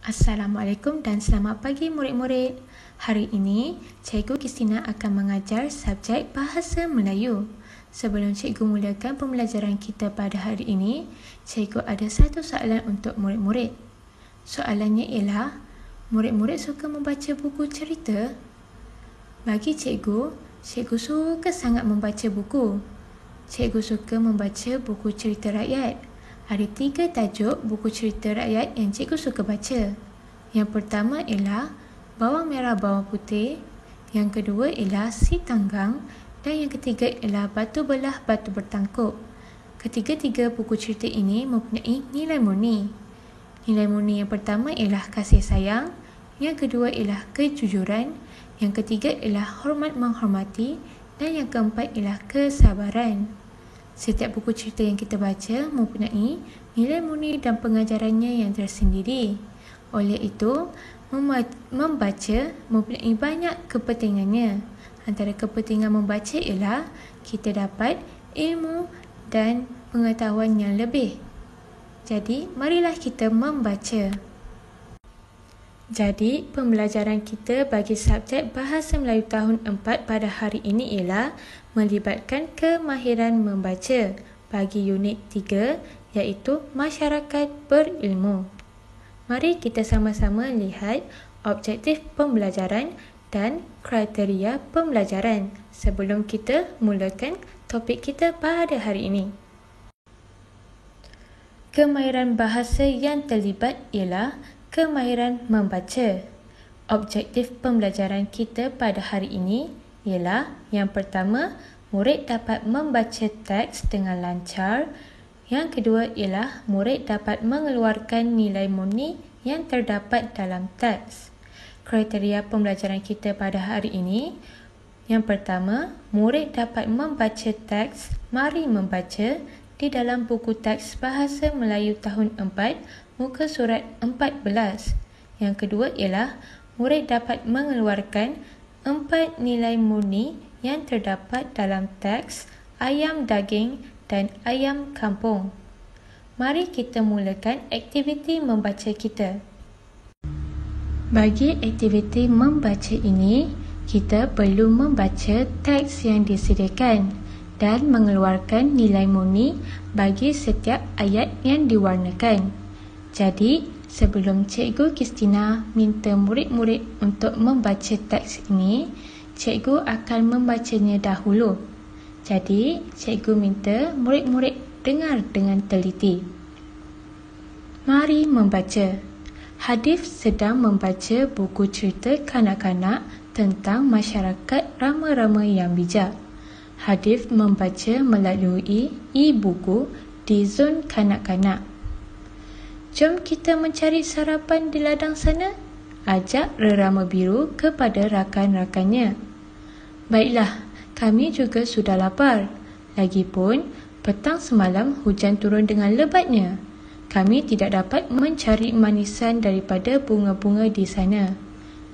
Assalamualaikum dan selamat pagi murid-murid. Hari ini, Cikgu Kristina akan mengajar subjek Bahasa Melayu. Sebelum Cikgu mulakan pembelajaran kita pada hari ini, Cikgu ada satu soalan untuk murid-murid. Soalannya ialah, murid-murid suka membaca buku cerita? Bagi Cikgu suka sangat membaca buku. Cikgu suka membaca buku cerita rakyat. Ada 3 tajuk buku cerita rakyat yang cikgu suka baca. Yang pertama ialah Bawang Merah Bawang Putih, yang kedua ialah Si Tanggang dan yang ketiga ialah Batu Belah Batu Bertangkup. Ketiga-tiga buku cerita ini mempunyai nilai murni. Nilai murni yang pertama ialah kasih sayang, yang kedua ialah kejujuran, yang ketiga ialah hormat menghormati dan yang keempat ialah kesabaran. Setiap buku cerita yang kita baca mempunyai nilai murni dan pengajarannya yang tersendiri. Oleh itu, membaca mempunyai banyak kepentingannya. Antara kepentingan membaca ialah kita dapat ilmu dan pengetahuan yang lebih. Jadi, marilah kita membaca. Jadi, pembelajaran kita bagi subjek Bahasa Melayu tahun 4 pada hari ini ialah melibatkan kemahiran membaca bagi unit 3 iaitu Masyarakat Berilmu. Mari kita sama-sama lihat objektif pembelajaran dan kriteria pembelajaran sebelum kita mulakan topik kita pada hari ini. Kemahiran bahasa yang terlibat ialah kemahiran membaca. Objektif pembelajaran kita pada hari ini ialah yang pertama, murid dapat membaca teks dengan lancar. Yang kedua ialah murid dapat mengeluarkan nilai murni yang terdapat dalam teks. Kriteria pembelajaran kita pada hari ini, yang pertama, murid dapat membaca teks Mari Membaca di dalam buku teks Bahasa Melayu tahun 4 muka surat 14. Yang kedua ialah murid dapat mengeluarkan 4 nilai murni yang terdapat dalam teks Ayam Daging dan Ayam Kampung. Mari kita mulakan aktiviti membaca kita. Bagi aktiviti membaca ini, kita perlu membaca teks yang disediakan dan mengeluarkan nilai murni bagi setiap ayat yang diwarnakan. Jadi, sebelum Cikgu Kristina minta murid-murid untuk membaca teks ini, Cikgu akan membacanya dahulu. Jadi, Cikgu minta murid-murid dengar dengan teliti. Mari membaca. Hadif sedang membaca buku cerita kanak-kanak tentang masyarakat rama-rama yang bijak. Hadif membaca melalui e-buku di zon kanak-kanak. Jom kita mencari sarapan di ladang sana. Ajak Rerama Biru kepada rakan-rakannya. Baiklah, kami juga sudah lapar. Lagipun, petang semalam hujan turun dengan lebatnya. Kami tidak dapat mencari manisan daripada bunga-bunga di sana,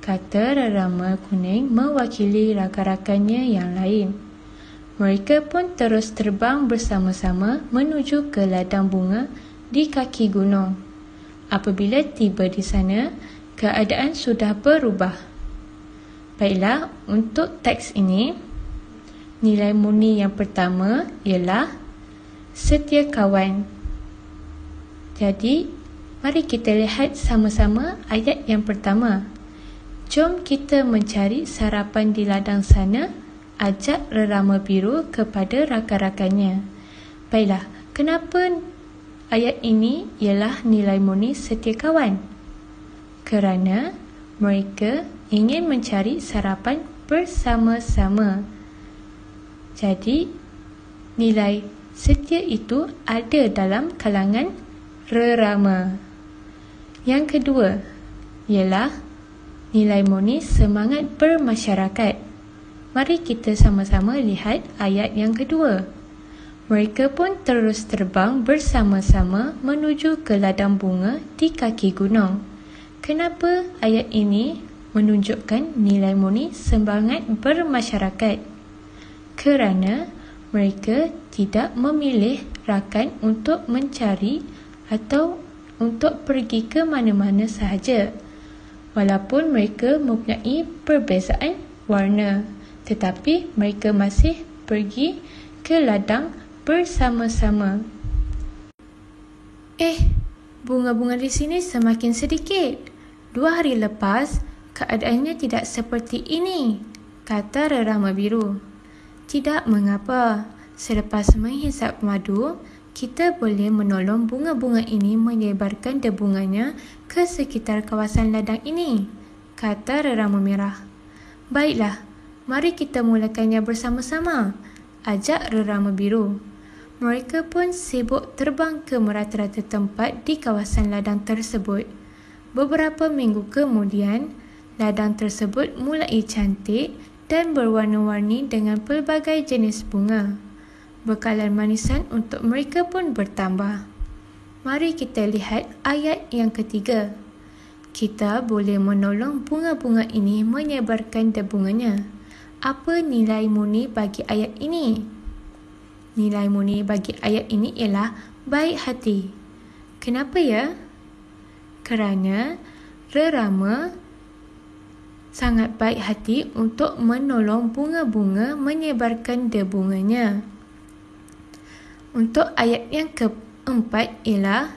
kata Rerama Kuning mewakili rakan-rakannya yang lain. Mereka pun terus terbang bersama-sama menuju ke ladang bunga di kaki gunung. Apabila tiba di sana, keadaan sudah berubah. Baiklah, untuk teks ini, nilai murni yang pertama ialah setia kawan. Jadi, mari kita lihat sama-sama ayat yang pertama. Jom kita mencari sarapan di ladang sana, ajak Rerama Biru kepada rakan-rakannya. Baiklah, kenapa ayat ini ialah nilai murni setia kawan? Kerana mereka ingin mencari sarapan bersama-sama. Jadi, nilai setia itu ada dalam kalangan Rerama. Yang kedua ialah nilai murni semangat bermasyarakat. Mari kita sama-sama lihat ayat yang kedua. Mereka pun terus terbang bersama-sama menuju ke ladang bunga di kaki gunung. Kenapa ayat ini menunjukkan nilai murni semangat bermasyarakat? Kerana mereka tidak memilih rakan untuk mencari atau untuk pergi ke mana-mana sahaja. Walaupun mereka mempunyai perbezaan warna, tetapi mereka masih pergi ke ladang bersama-sama. Bunga-bunga di sini semakin sedikit. 2 hari lepas, keadaannya tidak seperti ini, kata rerama biru. Tidak mengapa. Selepas menghisap madu, kita boleh menolong bunga-bunga ini menyebarkan debunganya ke sekitar kawasan ladang ini, kata rerama merah. Baiklah, mari kita mulakannya bersama-sama, ajak rerama biru. Mereka pun sibuk terbang ke merata-rata tempat di kawasan ladang tersebut. Beberapa minggu kemudian, ladang tersebut mulai cantik dan berwarna-warni dengan pelbagai jenis bunga. Bekalan manisan untuk mereka pun bertambah. Mari kita lihat ayat yang ketiga. Kita boleh menolong bunga-bunga ini menyebarkan debunganya. Apa nilai murni bagi ayat ini? Nilai murni bagi ayat ini ialah baik hati. Kenapa ya? Kerana rerama sangat baik hati untuk menolong bunga-bunga menyebarkan debunganya. Untuk ayat yang keempat ialah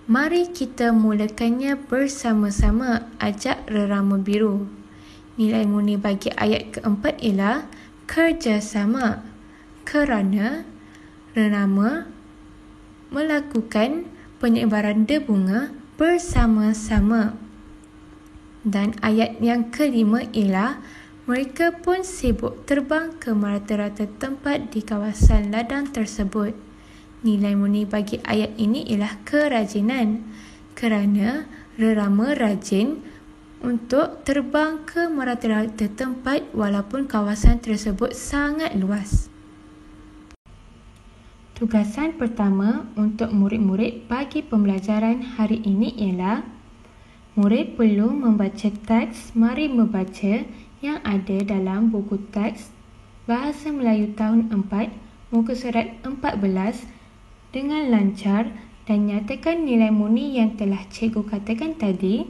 mari kita mulakannya bersama-sama, ajak rerama biru. Nilai murni bagi ayat keempat ialah kerjasama. Kerana rerama melakukan penyebaran debunga bersama-sama. Dan ayat yang kelima ialah mereka pun sibuk terbang ke merata-rata tempat di kawasan ladang tersebut. Nilai murni bagi ayat ini ialah kerajinan. Kerana rerama rajin untuk terbang ke merata-rata tempat walaupun kawasan tersebut sangat luas. Tugasan pertama untuk murid-murid bagi pembelajaran hari ini ialah murid perlu membaca teks Mari Membaca yang ada dalam buku teks Bahasa Melayu tahun 4, muka surat 14 dengan lancar dan nyatakan nilai murni yang telah cikgu katakan tadi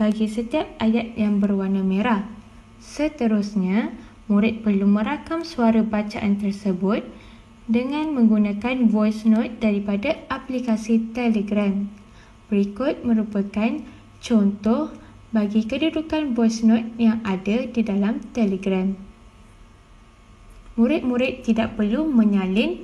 bagi setiap ayat yang berwarna merah. Seterusnya, murid perlu merakam suara bacaan tersebut dengan menggunakan voice note daripada aplikasi Telegram. Berikut merupakan contoh bagi kedudukan voice note yang ada di dalam Telegram. Murid-murid tidak perlu menyalin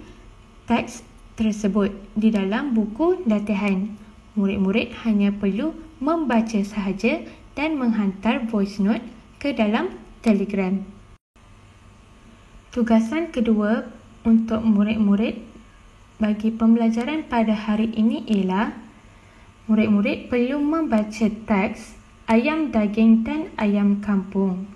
teks tersebut di dalam buku latihan. Murid-murid hanya perlu membaca sahaja dan menghantar voice note ke dalam Telegram. Tugasan kedua untuk murid-murid bagi pembelajaran pada hari ini ialah murid-murid perlu membaca teks Ayam Daging dan Ayam Kampung.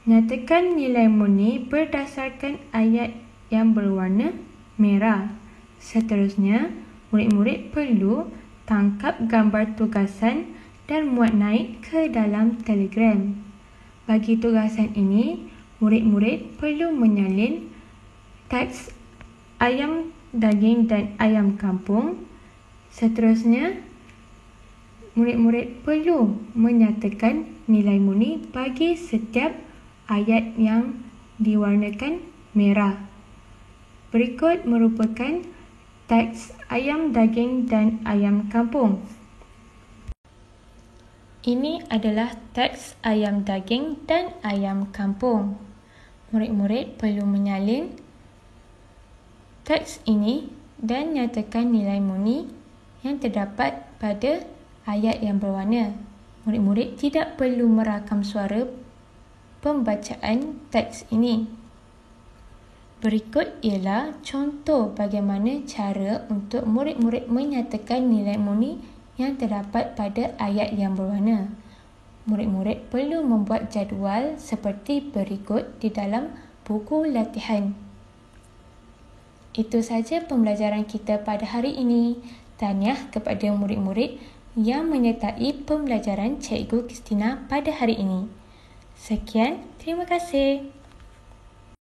Nyatakan nilai murni berdasarkan ayat yang berwarna merah. Seterusnya, murid-murid perlu tangkap gambar tugasan dan muat naik ke dalam Telegram. Bagi tugasan ini, murid-murid perlu menyalin teks Ayam Daging dan Ayam Kampung. Seterusnya, murid-murid perlu menyatakan nilai murni bagi setiap ayat yang diwarnakan merah. Berikut merupakan teks Ayam Daging dan Ayam Kampung. Ini adalah teks Ayam Daging dan Ayam Kampung. Murid-murid perlu menyalin teks ini dan nyatakan nilai murni yang terdapat pada ayat yang berwarna. Murid-murid tidak perlu merakam suara pembacaan teks ini. Berikut ialah contoh bagaimana cara untuk murid-murid menyatakan nilai murni yang terdapat pada ayat yang berwarna. Murid-murid perlu membuat jadual seperti berikut di dalam buku latihan. Itu sahaja pembelajaran kita pada hari ini. Tahniah kepada murid-murid yang menyertai pembelajaran Cikgu Kristina pada hari ini. Sekian, terima kasih.